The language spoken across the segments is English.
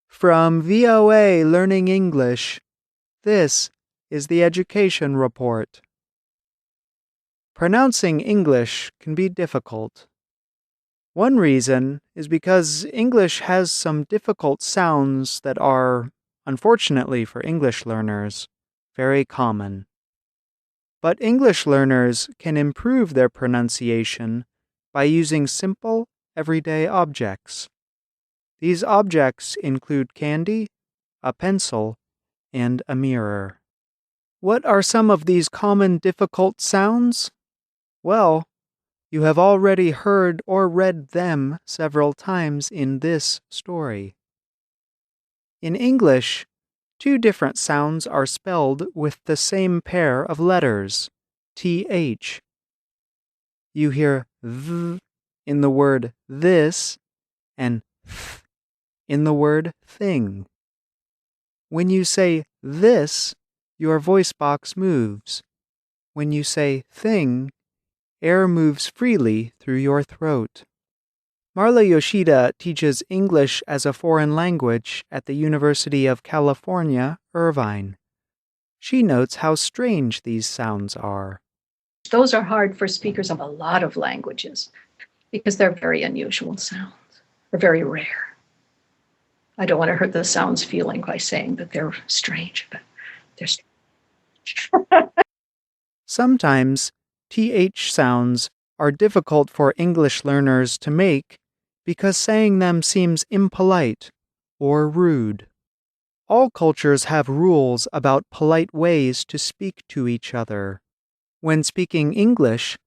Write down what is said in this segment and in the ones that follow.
From VOA Learning English, this is the Education Report. Pronouncing English can be difficult. One reason is because English has some difficult sounds that are, unfortunately for English learners, very common. But English learners can improve their pronunciation by using simple, everyday objects. These objects include candy, a pencil, and a mirror. What are some of these common difficult sounds? Well, you have already heard or read them several times in this story. In English, two different sounds are spelled with the same pair of letters, th. You hear th in the word this and th in the word thing. When you say this, your voice box moves. When you say thing, air moves freely through your throat. Marla Yoshida teaches English as a foreign language at the University of California, Irvine. She notes how strange these sounds are. Those are hard for speakers of a lot of languages because they're very unusual sounds. They're very rare. I don't want to hurt the sound's feeling by saying that they're strange, but they're strange. Sometimes th sounds are difficult for English learners to make because saying them seems impolite or rude. All cultures have rules about polite ways to speak to each other. When speaking English,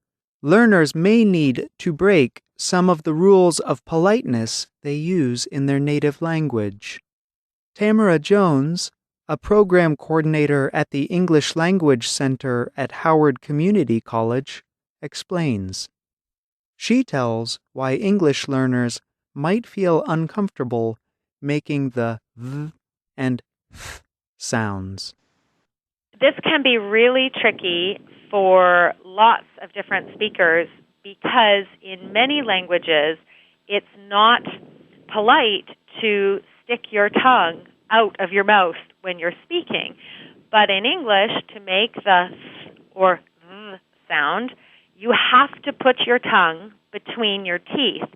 learners may need to break some of the rules of politeness they use in their native language. Tamara Jones, a program coordinator at the English Language Center at Howard Community College, explains. She tells why English learners might feel uncomfortable making the th and th sounds. This can be really tricky for lots of different speakers because in many languages it's not polite to stick your tongue out of your mouth when you're speaking. But in English, to make the th or th sound, you have to put your tongue between your teeth.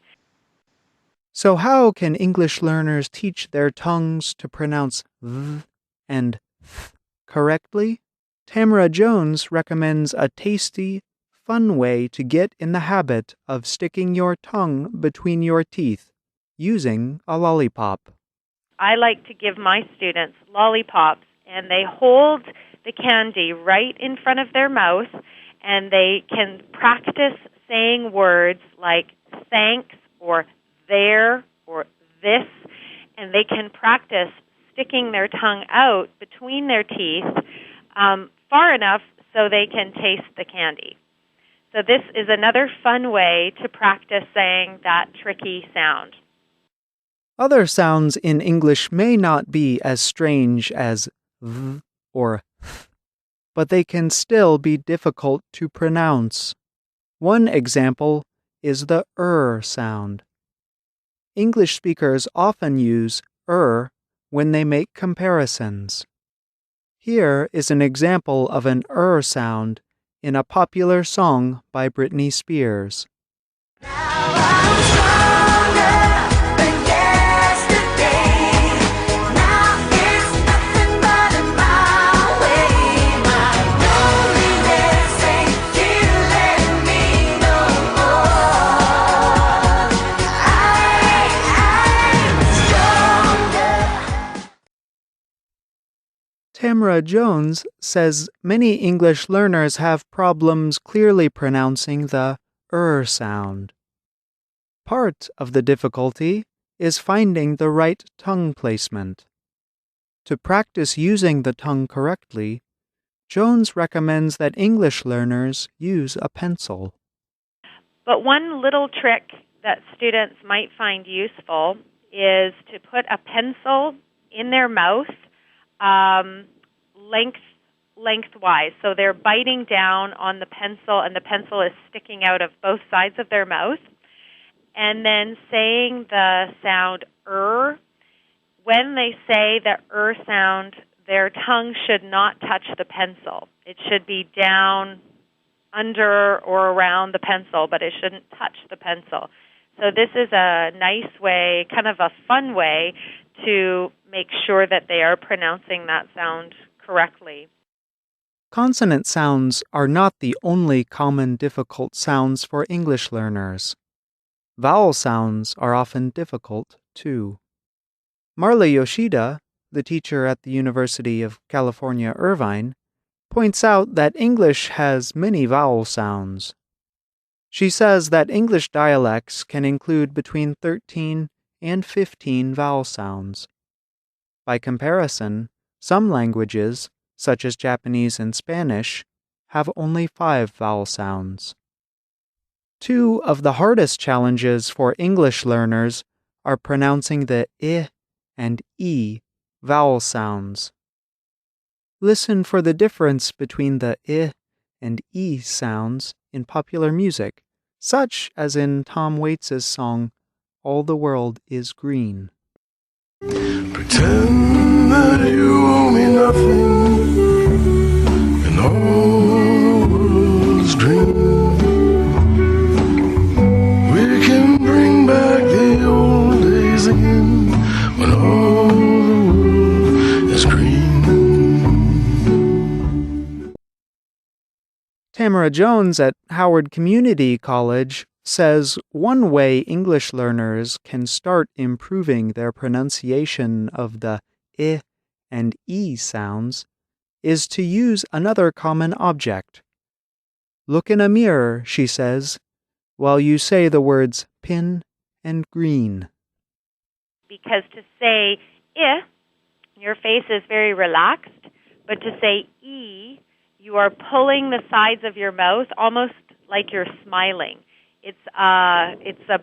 So how can English learners teach their tongues to pronounce th and th correctly? Tamara Jones recommends a tasty, fun way to get in the habit of sticking your tongue between your teeth using a lollipop. I like to give my students lollipops, and they hold the candy right in front of their mouth, and they can practice saying words like thanks or there or this, and they can practice sticking their tongue out between their teeth far enough so they can taste the candy. So this is another fun way to practice saying that tricky sound. Other sounds in English may not be as strange as th or th, but they can still be difficult to pronounce. One example is the sound. English speakers often use when they make comparisons. Here is an example of an sound in a popular song by Britney Spears. Tamara Jones says many English learners have problems clearly pronouncing the sound. Part of the difficulty is finding the right tongue placement. To practice using the tongue correctly, Jones recommends that English learners use a pencil. But one little trick that students might find useful is to put a pencil in their mouth lengthwise. So they're biting down on the pencil, and the pencil is sticking out of both sides of their mouth. And then saying the sound when they say the sound, their tongue should not touch the pencil. It should be down under or around the pencil, but it shouldn't touch the pencil. So this is a nice way, kind of a fun way, to make sure that they are pronouncing that sound correctly. Consonant sounds are not the only common difficult sounds for English learners. Vowel sounds are often difficult, too. Marla Yoshida, the teacher at the University of California, Irvine, points out that English has many vowel sounds. She says that English dialects can include between 13 and 15 vowel sounds. By comparison, some languages, such as Japanese and Spanish, have only 5 vowel sounds. Two of the hardest challenges for English learners are pronouncing the I and E vowel sounds. Listen for the difference between the I and E sounds in popular music, such as in Tom Waits' song, All the World is Green. Pretend that you owe me nothing, and all the world's green. We can bring back the old days again, when all the world is green. Tamara Jones at Howard Community College says one way English learners can start improving their pronunciation of the I and E sounds is to use another common object. Look in a mirror, she says, while you say the words pin and green. Because to say I, your face is very relaxed, but to say E, you are pulling the sides of your mouth almost like you're smiling. It's a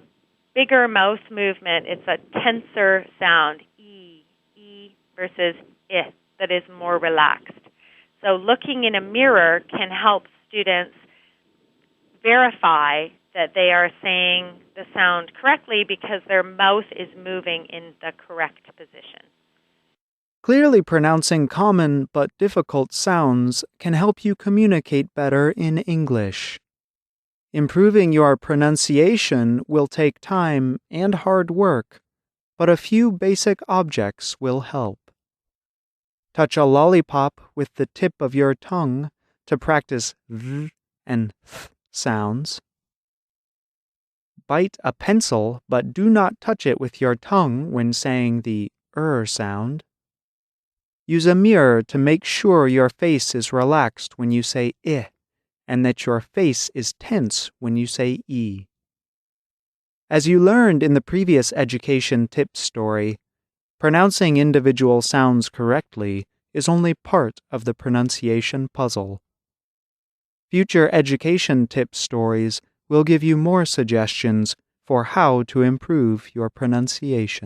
bigger mouth movement. It's a tenser sound, E versus I, that is more relaxed. So looking in a mirror can help students verify that they are saying the sound correctly because their mouth is moving in the correct position. Clearly pronouncing common but difficult sounds can help you communicate better in English. Improving your pronunciation will take time and hard work, but a few basic objects will help. Touch a lollipop with the tip of your tongue to practice v and th sounds. Bite a pencil, but do not touch it with your tongue when saying the sound. Use a mirror to make sure your face is relaxed when you say I, and that your face is tense when you say E. As you learned in the previous education tips story, pronouncing individual sounds correctly is only part of the pronunciation puzzle. Future education tips stories will give you more suggestions for how to improve your pronunciation.